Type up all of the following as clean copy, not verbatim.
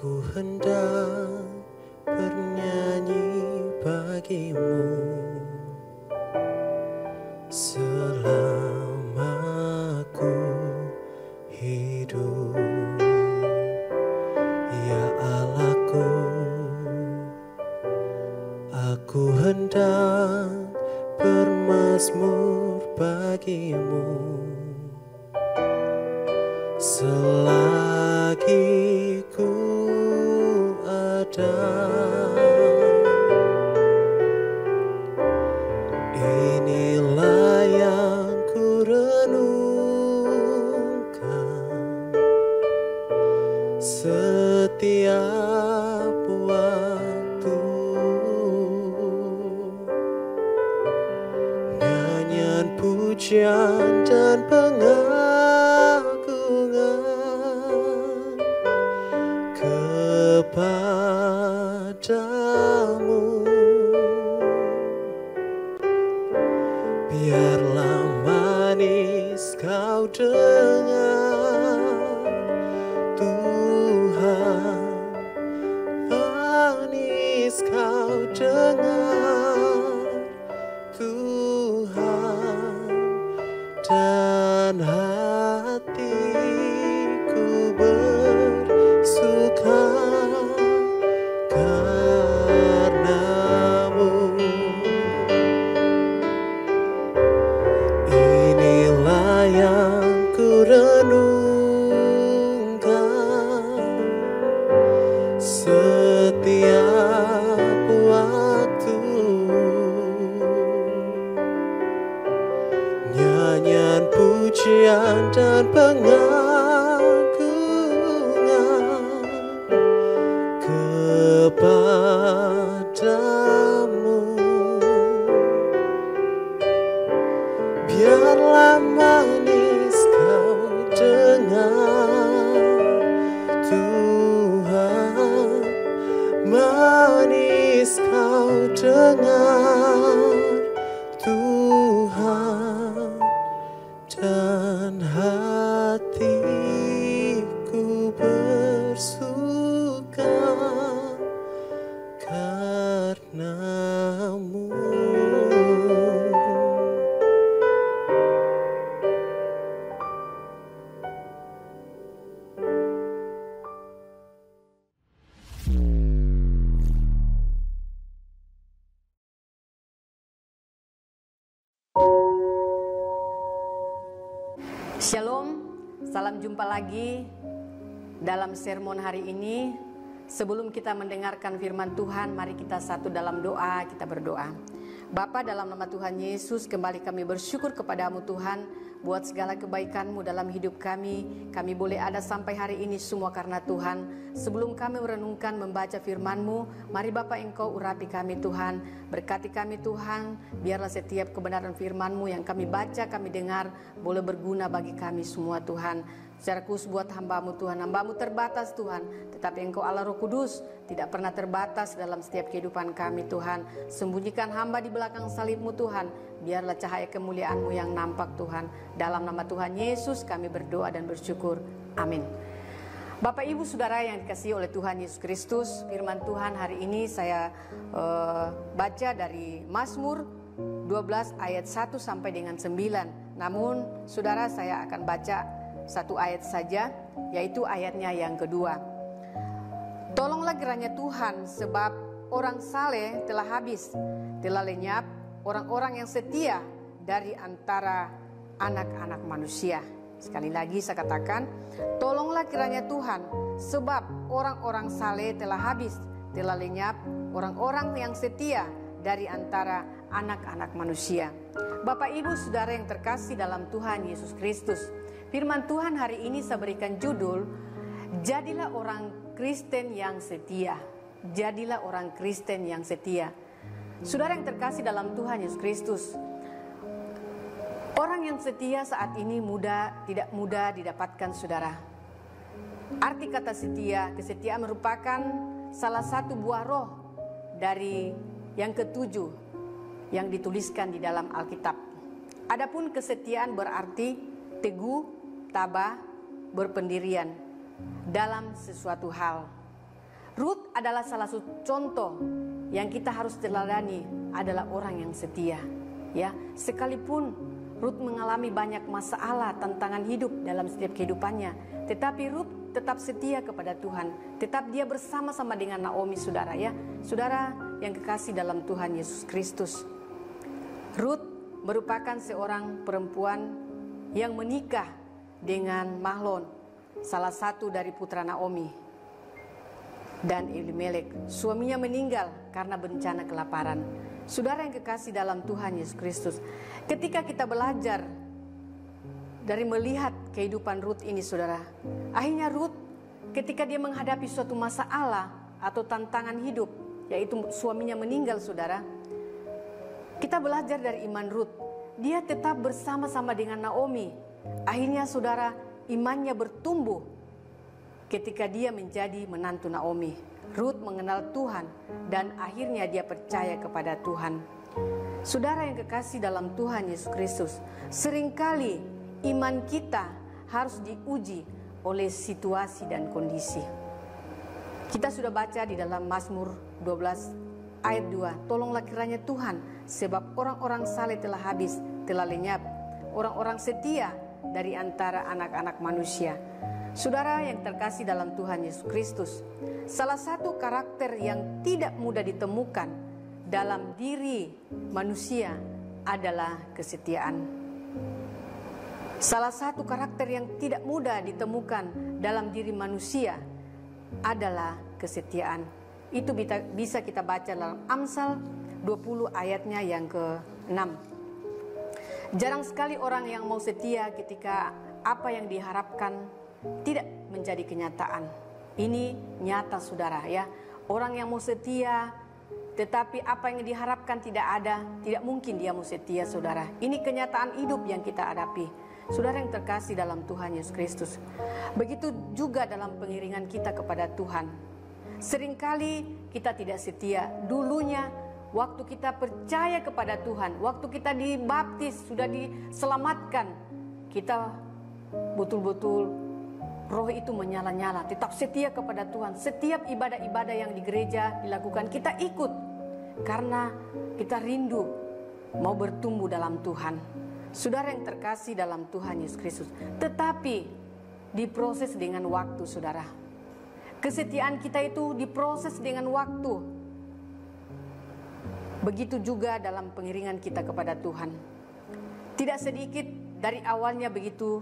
Aku hendak bernyanyi bagimu selama ku hidup, ya Allahku. Aku hendak bermazmur bagimu selagi ku ada. Inilah yang ku renungkan setiap waktu, nyanyian pujian dan pengagungan kepadamu. Biarlah manis kau dengar, Tuhan, manis kau dengar, Tuhan, dan hatiku bersuka karenamu. Inilah yang ku renungkan setiap waktu, nyanyian pujian dan pengagungan kepadamu. Biarlah manis kau dengar, Tuhan, manis kau dengar, Tuhan, dan hatiku bersuka karenamu. Shalom, salam jumpa lagi dalam sermon hari ini. Sebelum kita mendengarkan firman Tuhan, mari kita satu dalam doa, kita berdoa. Bapa, dalam nama Tuhan Yesus, kembali kami bersyukur kepadamu Tuhan, buat segala kebaikan-Mu dalam hidup kami. Kami boleh ada sampai hari ini semua karena Tuhan. Sebelum kami merenungkan membaca firman-Mu, mari Bapa Engkau urapi kami Tuhan. Berkati kami Tuhan, biarlah setiap kebenaran firman-Mu yang kami baca, kami dengar, boleh berguna bagi kami semua Tuhan. Secara khusus buat hamba-Mu Tuhan, hamba-Mu terbatas Tuhan, tetapi Engkau Allah Roh Kudus tidak pernah terbatas dalam setiap kehidupan kami Tuhan. Sembunyikan hamba di belakang salib-Mu Tuhan, biarlah cahaya kemuliaan-Mu yang nampak Tuhan. Dalam nama Tuhan Yesus kami berdoa dan bersyukur, amin. Bapak Ibu Saudara yang dikasihi oleh Tuhan Yesus Kristus, firman Tuhan hari ini saya baca dari Mazmur 12 ayat 1 sampai dengan 9. Namun Saudara, saya akan baca satu ayat saja, yaitu ayatnya yang kedua. Tolonglah kiranya Tuhan, sebab orang saleh telah habis, telah lenyap orang-orang yang setia dari antara anak-anak manusia. Sekali lagi saya katakan, tolonglah kiranya Tuhan, sebab orang-orang saleh telah habis, telah lenyap orang-orang yang setia dari antara anak-anak manusia. Bapak Ibu Saudara yang terkasih dalam Tuhan Yesus Kristus, firman Tuhan hari ini saya berikan judul, jadilah orang Kristen yang setia. Jadilah orang Kristen yang setia. Saudara yang terkasih dalam Tuhan Yesus Kristus, orang yang setia saat ini tidak mudah didapatkan saudara. Arti kata setia, kesetiaan merupakan salah satu buah roh dari yang ketujuh yang dituliskan di dalam Alkitab. Adapun kesetiaan berarti teguh, tabah, berpendirian dalam sesuatu hal. adalah salah satu contoh yang kita harus teladani, adalah orang yang setia. Ya, sekalipun Ruth mengalami banyak masalah, tantangan hidup dalam setiap kehidupannya, tetapi Ruth tetap setia kepada Tuhan. Tetap dia bersama-sama dengan Naomi, saudara ya. Saudara yang kekasih dalam Tuhan Yesus Kristus. Ruth merupakan seorang perempuan yang menikah dengan Mahlon, salah satu dari putra Naomi dan Elimelek. Suaminya meninggal karena bencana kelaparan. Saudara yang kekasih dalam Tuhan Yesus Kristus, ketika kita belajar dari melihat kehidupan Ruth ini, saudara, akhirnya Ruth ketika dia menghadapi suatu masalah atau tantangan hidup, yaitu suaminya meninggal, saudara, kita belajar dari iman Ruth. Dia tetap bersama-sama dengan Naomi. Akhirnya, saudara, imannya bertumbuh ketika dia menjadi menantu Naomi. Ruth mengenal Tuhan dan akhirnya dia percaya kepada Tuhan. Saudara yang kekasih dalam Tuhan Yesus Kristus, seringkali iman kita harus diuji oleh situasi dan kondisi. Kita sudah baca di dalam Mazmur 12 ayat 2, tolonglah kiranya Tuhan, sebab orang-orang saleh telah habis, telah lenyap, orang-orang setia dari antara anak-anak manusia. Saudara yang terkasih dalam Tuhan Yesus Kristus, salah satu karakter yang tidak mudah ditemukan dalam diri manusia adalah kesetiaan. Salah satu karakter yang tidak mudah ditemukan dalam diri manusia adalah kesetiaan. Itu bisa kita baca dalam Amsal 20 ayatnya yang ke-6. Jarang sekali orang yang mau setia ketika apa yang diharapkan tidak menjadi kenyataan. Ini nyata, saudara ya. Orang yang mau setia tetapi apa yang diharapkan tidak ada, tidak mungkin dia mau setia, saudara. Ini kenyataan hidup yang kita hadapi. Saudara yang terkasih dalam Tuhan Yesus Kristus, begitu juga dalam pengiringan kita kepada Tuhan. Seringkali kita tidak setia. Dulunya waktu kita percaya kepada Tuhan, waktu kita dibaptis, sudah diselamatkan, kita betul-betul roh itu menyala-nyala, tetap setia kepada Tuhan. Setiap ibadah-ibadah yang di gereja dilakukan, kita ikut karena kita rindu mau bertumbuh dalam Tuhan. Saudara yang terkasih dalam Tuhan Yesus Kristus, tetapi diproses dengan waktu, saudara. Kesetiaan kita itu diproses dengan waktu. Begitu juga dalam pengiringan kita kepada Tuhan. Tidak sedikit dari awalnya begitu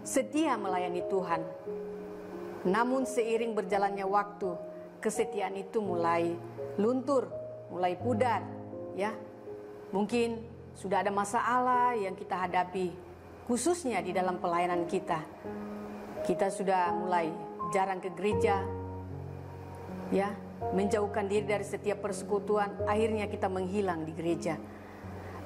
setia melayani Tuhan. Namun seiring berjalannya waktu, kesetiaan itu mulai luntur, mulai pudar, ya. Mungkin sudah ada masalah yang kita hadapi, khususnya di dalam pelayanan kita. Kita sudah mulai jarang ke gereja, ya, menjauhkan diri dari setiap persekutuan. Akhirnya kita menghilang di gereja.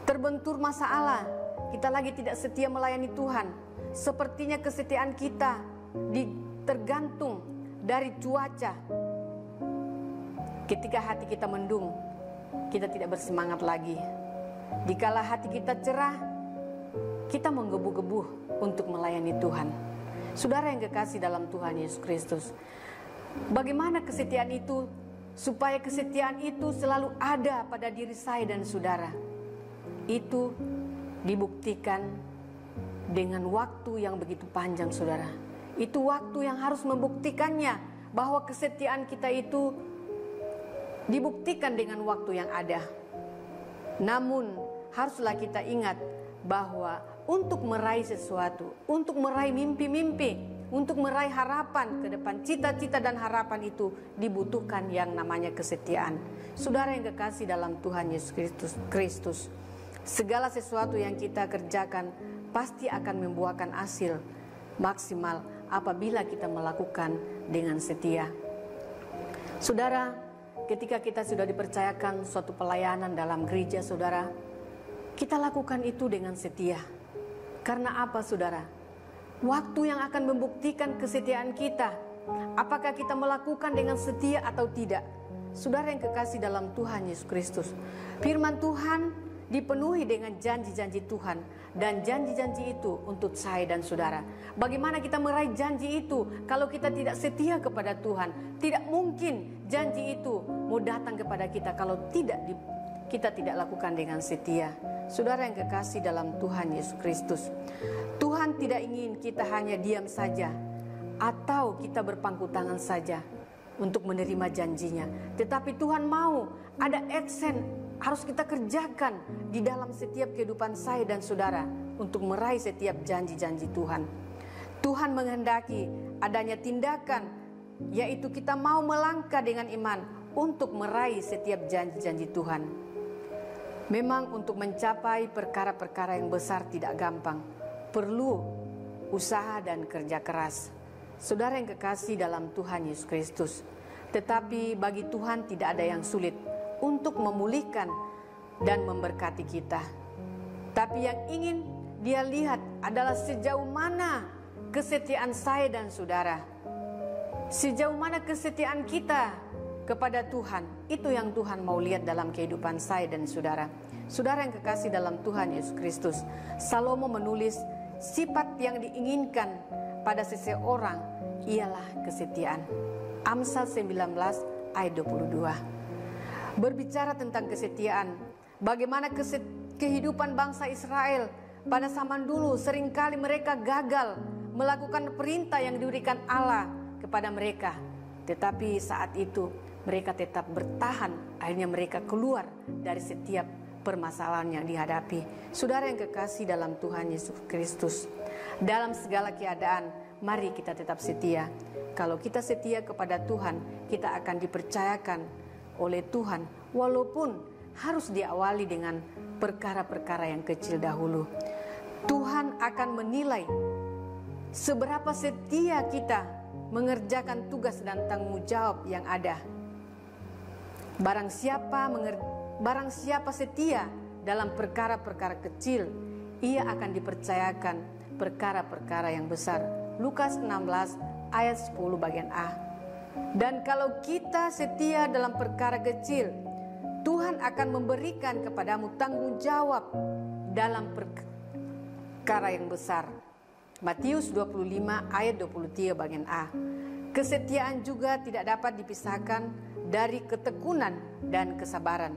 Terbentur masalah, kita lagi tidak setia melayani Tuhan. Sepertinya kesetiaan kita tergantung dari cuaca. Ketika hati kita mendung, kita tidak bersemangat lagi. Dikala hati kita cerah, kita menggebu-gebu untuk melayani Tuhan. Saudara yang kekasih dalam Tuhan Yesus Kristus, bagaimana kesetiaan itu, supaya kesetiaan itu selalu ada pada diri saya dan saudara? Itu dibuktikan dengan waktu yang begitu panjang, saudara. Itu waktu yang harus membuktikannya, bahwa kesetiaan kita itu dibuktikan dengan waktu yang ada. Namun haruslah kita ingat bahwa untuk meraih sesuatu, untuk meraih mimpi-mimpi, untuk meraih harapan ke depan, cita-cita dan harapan itu dibutuhkan yang namanya kesetiaan. Saudara yang kekasih dalam Tuhan Yesus Kristus, segala sesuatu yang kita kerjakan pasti akan membuahkan hasil maksimal apabila kita melakukan dengan setia. Saudara, ketika kita sudah dipercayakan suatu pelayanan dalam gereja, saudara, kita lakukan itu dengan setia. Karena apa, saudara? Waktu yang akan membuktikan kesetiaan kita. Apakah kita melakukan dengan setia atau tidak? Saudara yang kekasih dalam Tuhan Yesus Kristus, firman Tuhan dipenuhi dengan janji-janji Tuhan, dan janji-janji itu untuk saya dan saudara. Bagaimana kita meraih janji itu kalau kita tidak setia kepada Tuhan? Tidak mungkin janji itu mau datang kepada kita kalau kita tidak lakukan dengan setia. Saudara yang kekasih dalam Tuhan Yesus Kristus, Tuhan tidak ingin kita hanya diam saja atau kita berpangku tangan saja untuk menerima janjinya, tetapi Tuhan mau ada action harus kita kerjakan di dalam setiap kehidupan saya dan saudara untuk meraih setiap janji-janji Tuhan. Tuhan menghendaki adanya tindakan, yaitu kita mau melangkah dengan iman untuk meraih setiap janji-janji Tuhan. Memang untuk mencapai perkara-perkara yang besar tidak gampang, perlu usaha dan kerja keras. Saudara yang kekasih dalam Tuhan Yesus Kristus, tetapi bagi Tuhan tidak ada yang sulit untuk memulihkan dan memberkati kita. Tapi yang ingin Dia lihat adalah sejauh mana kesetiaan saya dan saudara. Sejauh mana kesetiaan kita kepada Tuhan. Itu yang Tuhan mau lihat dalam kehidupan saya dan saudara. Saudara yang kekasih dalam Tuhan Yesus Kristus, Salomo menulis sifat yang diinginkan pada seseorang ialah kesetiaan. Amsal 19 ayat 22. Berbicara tentang kesetiaan, bagaimana kehidupan bangsa Israel pada zaman dulu seringkali mereka gagal melakukan perintah yang diberikan Allah kepada mereka. Tetapi saat itu mereka tetap bertahan, akhirnya mereka keluar dari setiap permasalahan yang dihadapi. Saudara yang kekasih dalam Tuhan Yesus Kristus, dalam segala keadaan mari kita tetap setia. Kalau kita setia kepada Tuhan, kita akan dipercayakan oleh Tuhan, walaupun harus diawali dengan perkara-perkara yang kecil dahulu. Tuhan akan menilai seberapa setia kita mengerjakan tugas dan tanggung jawab yang ada. Barang siapa setia dalam perkara-perkara kecil, ia akan dipercayakan perkara-perkara yang besar. Lukas 16 ayat 10 bagian A. Dan kalau kita setia dalam perkara kecil, Tuhan akan memberikan kepadamu tanggung jawab dalam perkara yang besar. Matius 25 ayat 23 bagian A. Kesetiaan juga tidak dapat dipisahkan dari ketekunan dan kesabaran.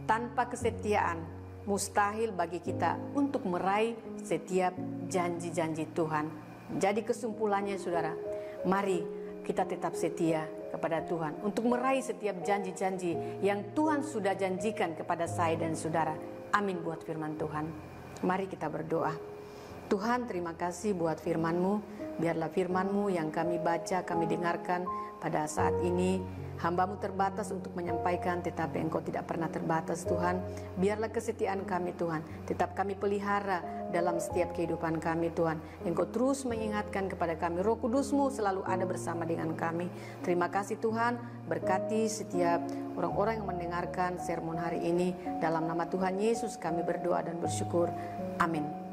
Tanpa kesetiaan, mustahil bagi kita untuk meraih setiap janji-janji Tuhan. Jadi kesimpulannya saudara, mari kita tetap setia kepada Tuhan untuk meraih setiap janji-janji yang Tuhan sudah janjikan kepada saya dan saudara. Amin buat firman Tuhan. Mari kita berdoa. Tuhan, terima kasih buat firman-Mu. Biarlah firman-Mu yang kami baca, kami dengarkan pada saat ini. Hamba-Mu terbatas untuk menyampaikan, tetapi Engkau tidak pernah terbatas Tuhan. Biarlah kesetiaan kami Tuhan tetap kami pelihara dalam setiap kehidupan kami Tuhan. Engkau terus mengingatkan kepada kami, Roh Kudus-Mu selalu ada bersama dengan kami. Terima kasih Tuhan, berkati setiap orang-orang yang mendengarkan sermon hari ini. Dalam nama Tuhan Yesus kami berdoa dan bersyukur. Amin.